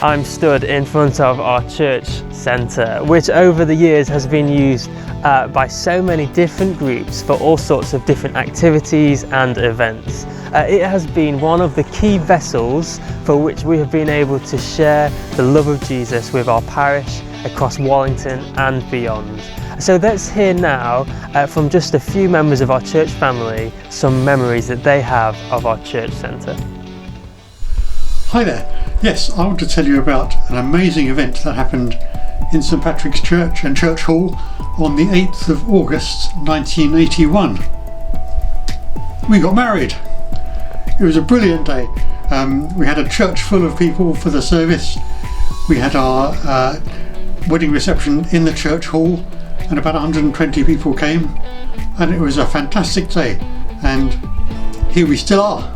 I'm stood in front of our church centre, which over the years has been used by so many different groups for all sorts of different activities and events. It has been one of the key vessels for which we have been able to share the love of Jesus with our parish across Wallington and beyond. So let's hear now from just a few members of our church family some memories that they have of our church centre. Hi there. Yes, I want to tell you about an amazing event that happened in St Patrick's Church and Church Hall on the 8th of August 1981. We got married. It was a brilliant day. We had a church full of people for the service. We had our wedding reception in the church hall and about 120 people came, and it was a fantastic day, and here we still are.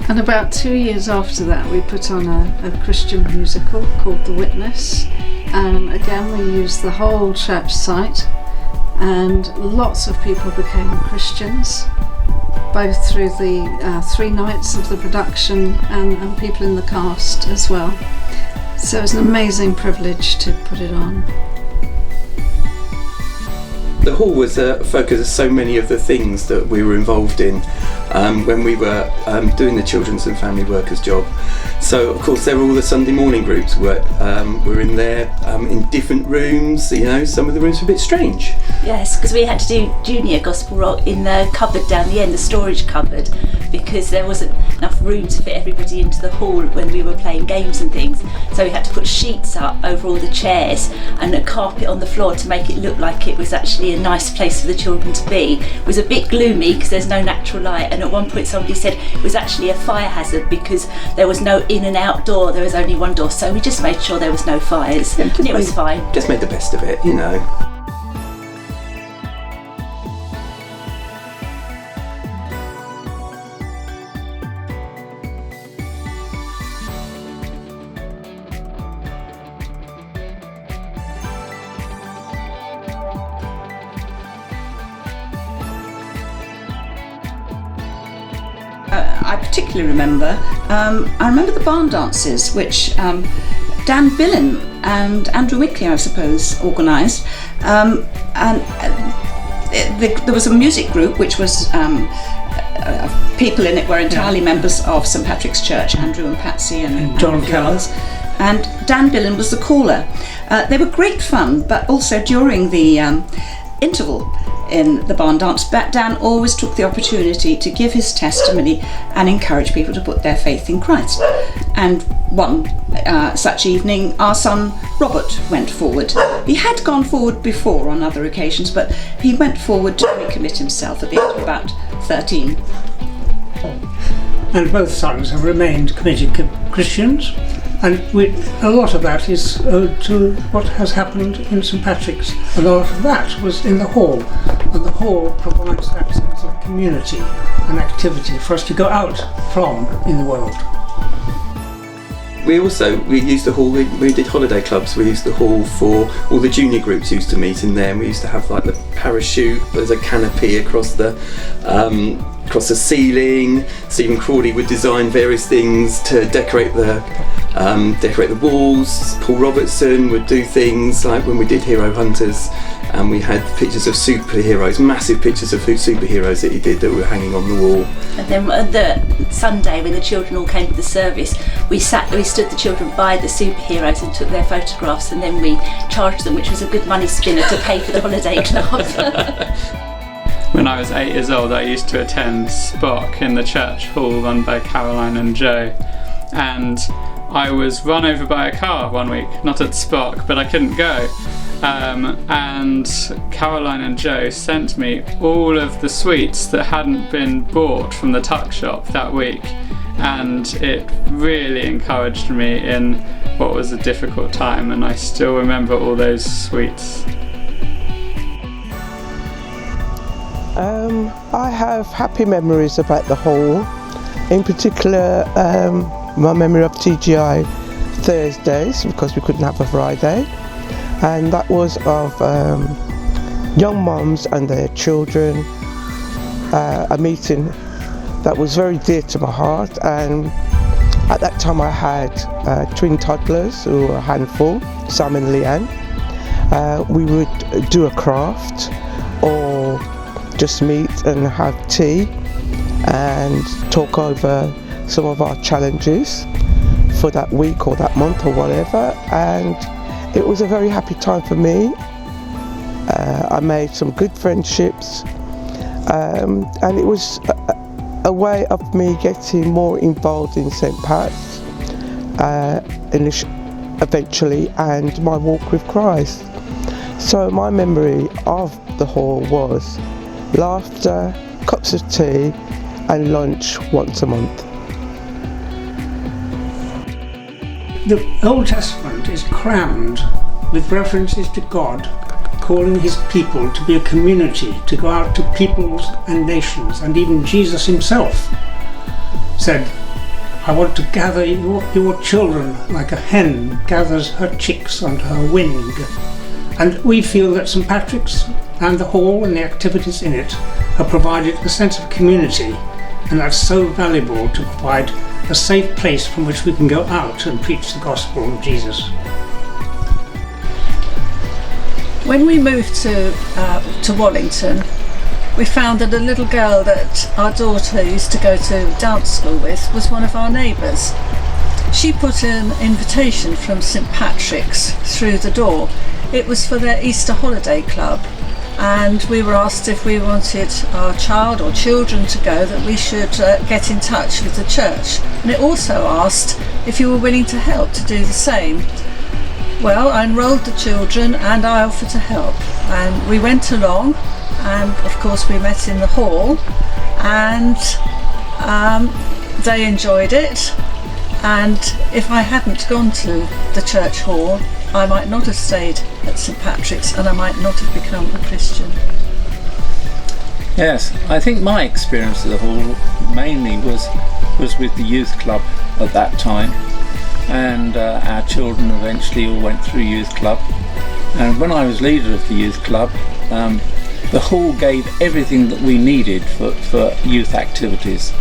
And about 2 years after that we put on a Christian musical called The Witness, and again we used the whole church site, and lots of people became Christians, both through the 3 nights of the production and people in the cast as well. So it was an amazing privilege to put it on. The hall was a focus of so many of the things that we were involved in when we were doing the children's and family workers job. So of course there were all the Sunday morning groups were in there in different rooms. You know, some of the rooms were a bit strange. Yes, because we had to do junior gospel rock in the cupboard down the end, the storage cupboard, because there wasn't enough room to fit everybody into the hall when we were playing games and things. So we had to put sheets up over all the chairs and a carpet on the floor to make it look like it was actually a nice place for the children to be. It was a bit gloomy because there's no natural light, and at one point somebody said it was actually a fire hazard because there was no in and out door, there was only one door, so we just made sure there was no fires, and it was fine. Just made the best of it, you know. I particularly remember, I remember the barn dances, which Dan Billen and Andrew Wickley, I suppose, organised. There was a music group which was people in it were entirely members of St Patrick's Church, Andrew and Patsy and John Keller. And Dan Billen was the caller. They were great fun, but also during the interval in the barn dance, Dan always took the opportunity to give his testimony and encourage people to put their faith in Christ. And one such evening, our son Robert went forward. He had gone forward before on other occasions, but he went forward to recommit himself at the age of about 13. And both sons have remained committed Christians, and a lot of that is owed to what has happened in St Patrick's. A lot of that was in the hall, and the hall provides that sense of community and activity for us to go out from in the world. We used the hall, we did holiday clubs, we used the hall for all the junior groups used to meet in there, and we used to have like the parachute, there's a canopy across the ceiling. Stephen Crawley would design various things to decorate the walls. Paul Robertson would do things like when we did Hero Hunters, and we had pictures of superheroes, massive pictures of superheroes that he did that were hanging on the wall. And then the Sunday when the children all came to the service, we stood the children by the superheroes and took their photographs, and then we charged them, which was a good money spinner to pay for the holiday club. When I was 8 years old, I used to attend Spock in the church hall run by Caroline and Joe, and I was run over by a car one week, not at Spock, but I couldn't go. And Caroline and Joe sent me all of the sweets that hadn't been bought from the tuck shop that week, and it really encouraged me in what was a difficult time, and I still remember all those sweets. I have happy memories about the hall, in particular my memory of TGI Thursdays, because we couldn't have a Friday, and that was of young mums and their children, a meeting that was very dear to my heart, and At that time I had twin toddlers who were a handful, Sam and Leanne. We would do a craft or just meet and have tea and talk over some of our challenges for that week or that month or whatever, and it was a very happy time for me. I made some good friendships, and it was a way of me getting more involved in St. Pat's eventually, and my walk with Christ. So my memory of the hall was laughter, cups of tea and lunch once a month. The Old Testament is crammed with references to God calling his people to be a community, to go out to peoples and nations, and even Jesus himself said, I want to gather your children like a hen gathers her chicks under her wing. And we feel that St. Patrick's and the hall and the activities in it have provided a sense of community, and that's so valuable to provide a safe place from which we can go out and preach the gospel of Jesus. When we moved to Wallington, we found that a little girl that our daughter used to go to dance school with was one of our neighbours. She put an invitation from St. Patrick's through the door. It was for their Easter holiday club, and we were asked if we wanted our child or children to go, that we should get in touch with the church. And it also asked if you were willing to help to do the same. Well, I enrolled the children and I offered to help, and we went along, and of course we met in the hall, and they enjoyed it. And if I hadn't gone to the church hall, I might not have stayed at St. Patrick's, and I might not have become a Christian. Yes, I think my experience of the hall mainly was with the youth club at that time, and our children eventually all went through youth club. And when I was leader of the youth club, the hall gave everything that we needed for youth activities.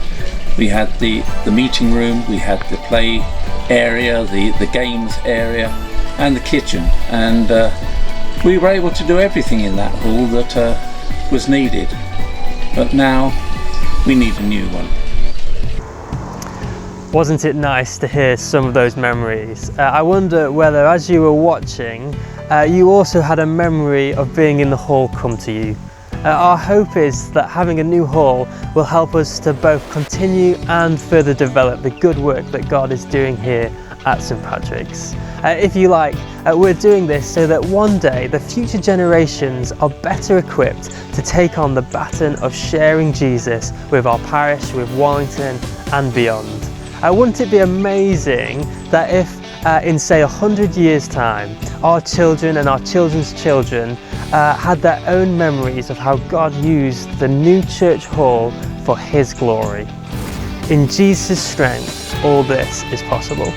We had the meeting room, we had the play area, the games area, and the kitchen, and we were able to do everything in that hall that was needed. But now we need a new one. Wasn't it nice to hear some of those memories? I wonder whether, as you were watching, you also had a memory of being in the hall come to you. Our hope is that having a new hall will help us to both continue and further develop the good work that God is doing here at St. Patrick's. If you like, we're doing this so that one day the future generations are better equipped to take on the baton of sharing Jesus with our parish, with Wallington and beyond. Wouldn't it be amazing that if in say 100 years time our children and our children's children had their own memories of how God used the new church hall for his glory. In Jesus' strength, all this is possible.